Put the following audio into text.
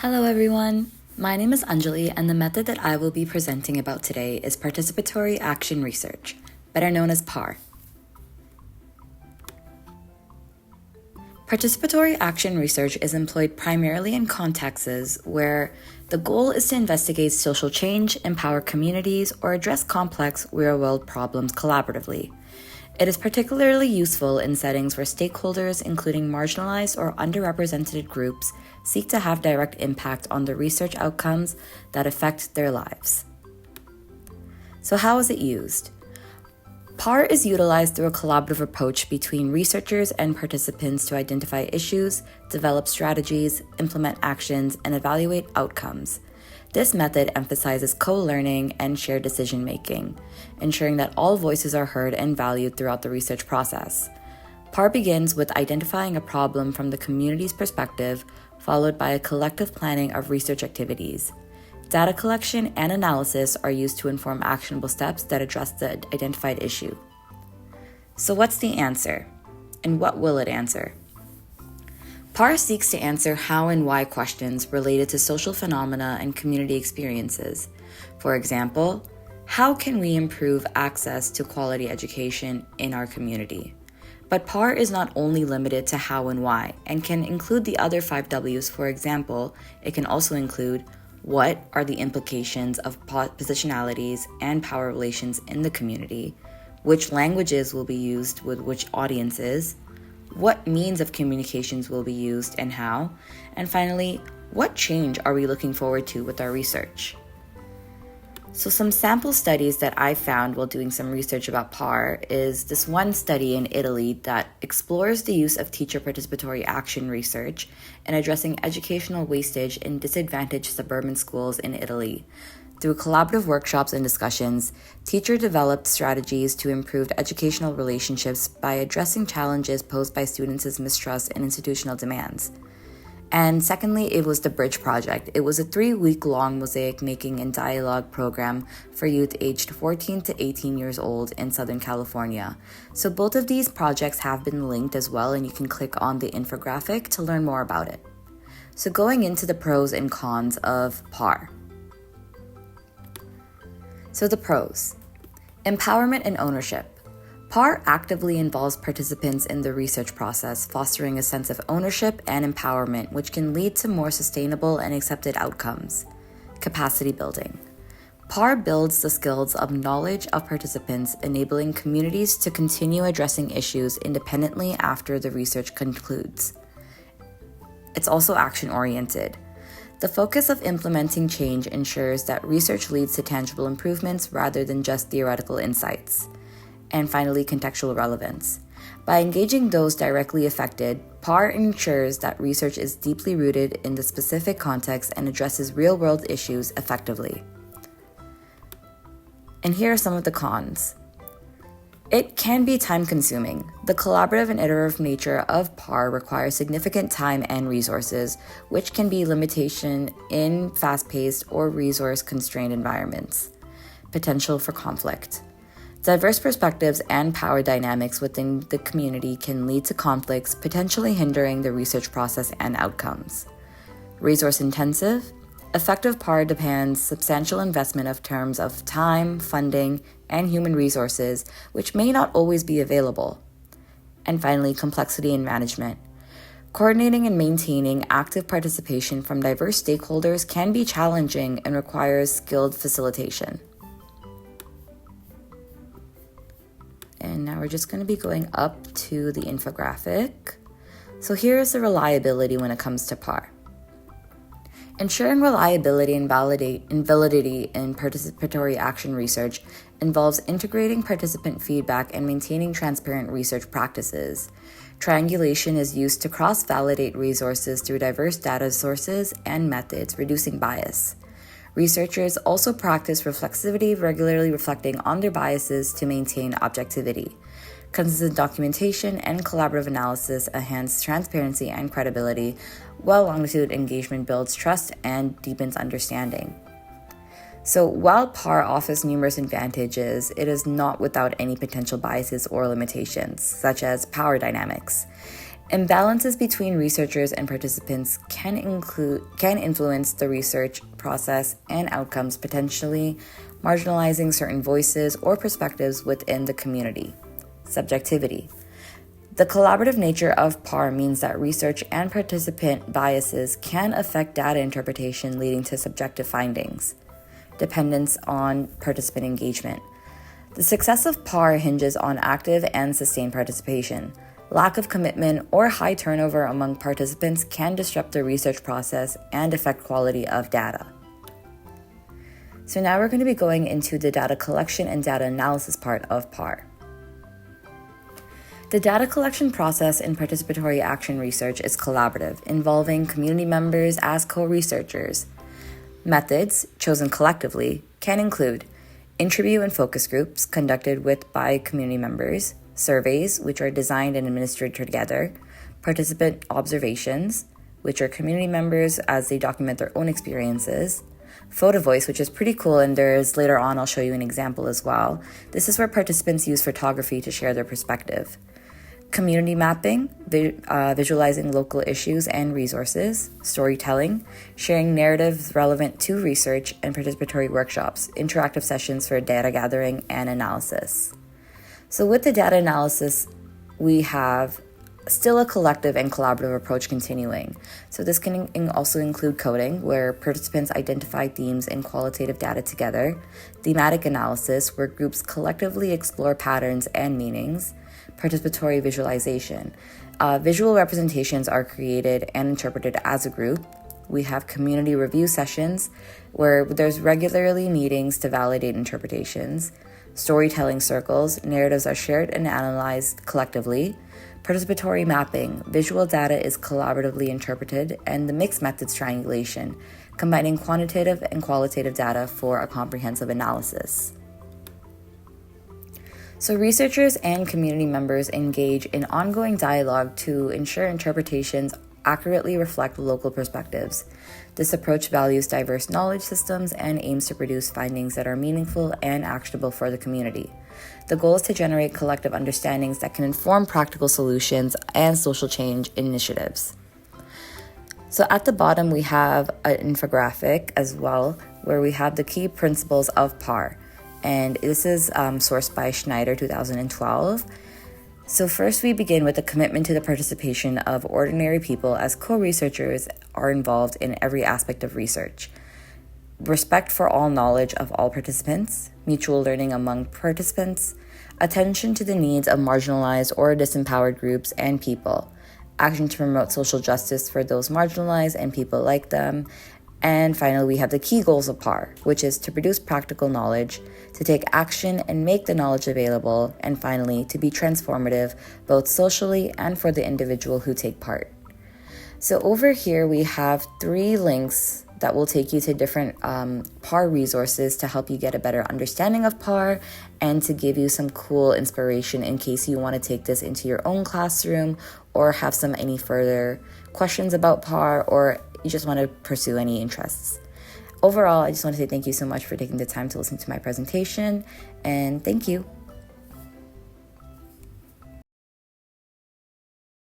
Hello everyone, my name is Anjali and the method that I will be presenting about today is Participatory Action Research, better known as PAR. Participatory action research is employed primarily in contexts where the goal is to investigate social change, empower communities, or address complex real-world problems collaboratively. It is particularly useful in settings where stakeholders, including marginalized or underrepresented groups, seek to have direct impact on the research outcomes that affect their lives. So how is it used? PAR is utilized through a collaborative approach between researchers and participants to identify issues, develop strategies, implement actions, and evaluate outcomes. This method emphasizes co-learning and shared decision-making, ensuring that all voices are heard and valued throughout the research process. PAR begins with identifying a problem from the community's perspective, followed by a collective planning of research activities. Data collection and analysis are used to inform actionable steps that address the identified issue. So what's the answer? And what will it answer? PAR seeks to answer how and why questions related to social phenomena and community experiences. For example, how can we improve access to quality education in our community? But PAR is not only limited to how and why, and can include the other 5 Ws. For example, it can also include what are the implications of positionalities and power relations in the community, which languages will be used with which audiences, what means of communications will be used and how, and finally, what change are we looking forward to with our research? So some sample studies that I found while doing some research about PAR is this one study in Italy that explores the use of teacher participatory action research in addressing educational wastage in disadvantaged suburban schools in Italy. Through collaborative workshops and discussions, teachers developed strategies to improve educational relationships by addressing challenges posed by students' mistrust in institutional demands. And secondly, it was the Bridge Project. It was a 3-week-long mosaic making and dialogue program for youth aged 14 to 18 years old in Southern California. So both of these projects have been linked as well, and you can click on the infographic to learn more about it. So going into the pros and cons of PAR. So the pros: empowerment and ownership. PAR actively involves participants in the research process, fostering a sense of ownership and empowerment, which can lead to more sustainable and accepted outcomes. Capacity building. PAR builds the skills of knowledge of participants, enabling communities to continue addressing issues independently after the research concludes. It's also action-oriented. The focus of implementing change ensures that research leads to tangible improvements rather than just theoretical insights. And finally, contextual relevance. By engaging those directly affected, PAR ensures that research is deeply rooted in the specific context and addresses real-world issues effectively. And here are some of the cons. It can be time-consuming. The collaborative and iterative nature of PAR requires significant time and resources, which can be a limitation in fast-paced or resource-constrained environments. Potential for conflict. Diverse perspectives and power dynamics within the community can lead to conflicts, potentially hindering the research process and outcomes. Resource intensive. Effective PAR demands substantial investment of terms of time, funding, and human resources, which may not always be available. And finally, complexity in management. Coordinating and maintaining active participation from diverse stakeholders can be challenging and requires skilled facilitation. And now we're just going to be going up to the infographic. So here's the reliability when it comes to PAR. Ensuring reliability and validity in participatory action research involves integrating participant feedback and maintaining transparent research practices. Triangulation is used to cross-validate resources through diverse data sources and methods, reducing bias. Researchers also practice reflexivity, regularly reflecting on their biases to maintain objectivity. Consistent documentation and collaborative analysis enhance transparency and credibility, while longitudinal engagement builds trust and deepens understanding. So while PAR offers numerous advantages, it is not without any potential biases or limitations, such as power dynamics. Imbalances between researchers and participants can influence the research process and outcomes, potentially marginalizing certain voices or perspectives within the community. Subjectivity. The collaborative nature of PAR means that research and participant biases can affect data interpretation, leading to subjective findings. Dependence on participant engagement. The success of PAR hinges on active and sustained participation. Lack of commitment or high turnover among participants can disrupt the research process and affect quality of data. So now we're going to be going into the data collection and data analysis part of PAR. The data collection process in participatory action research is collaborative, involving community members as co-researchers. Methods, chosen collectively, can include interview and focus groups conducted by community members, surveys, which are designed and administered together, participant observations, which are community members as they document their own experiences, photo voice, which is pretty cool, and later on I'll show you an example as well. This is where participants use photography to share their perspective. Community mapping, visualizing local issues and resources, storytelling, sharing narratives relevant to research, and participatory workshops, interactive sessions for data gathering and analysis. So with the data analysis, we have still a collective and collaborative approach continuing. So this can also include coding, where participants identify themes and qualitative data together, thematic analysis, where groups collectively explore patterns and meanings, participatory visualization. Visual representations are created and interpreted as a group. We have community review sessions, where there's regularly meetings to validate interpretations. Storytelling circles, narratives are shared and analyzed collectively. Participatory mapping, visual data is collaboratively interpreted, and the mixed methods triangulation, combining quantitative and qualitative data for a comprehensive analysis. So researchers and community members engage in ongoing dialogue to ensure interpretations accurately reflect local perspectives. This approach values diverse knowledge systems and aims to produce findings that are meaningful and actionable for the community. The goal is to generate collective understandings that can inform practical solutions and social change initiatives. So at the bottom, we have an infographic as well, where we have the key principles of PAR. And this is sourced by Schneider 2012. So first we begin with a commitment to the participation of ordinary people as co-researchers are involved in every aspect of research. Respect for all knowledge of all participants, mutual learning among participants, attention to the needs of marginalized or disempowered groups and people, action to promote social justice for those marginalized and people like them. And finally, we have the key goals of PAR, which is to produce practical knowledge, to take action and make the knowledge available, and finally, to be transformative, both socially and for the individual who take part. So over here, we have 3 links that will take you to different PAR resources to help you get a better understanding of PAR and to give you some cool inspiration in case you want to take this into your own classroom or have any further questions about PAR, or you just want to pursue any interests. Overall, I just want to say thank you so much for taking the time to listen to my presentation, and thank you.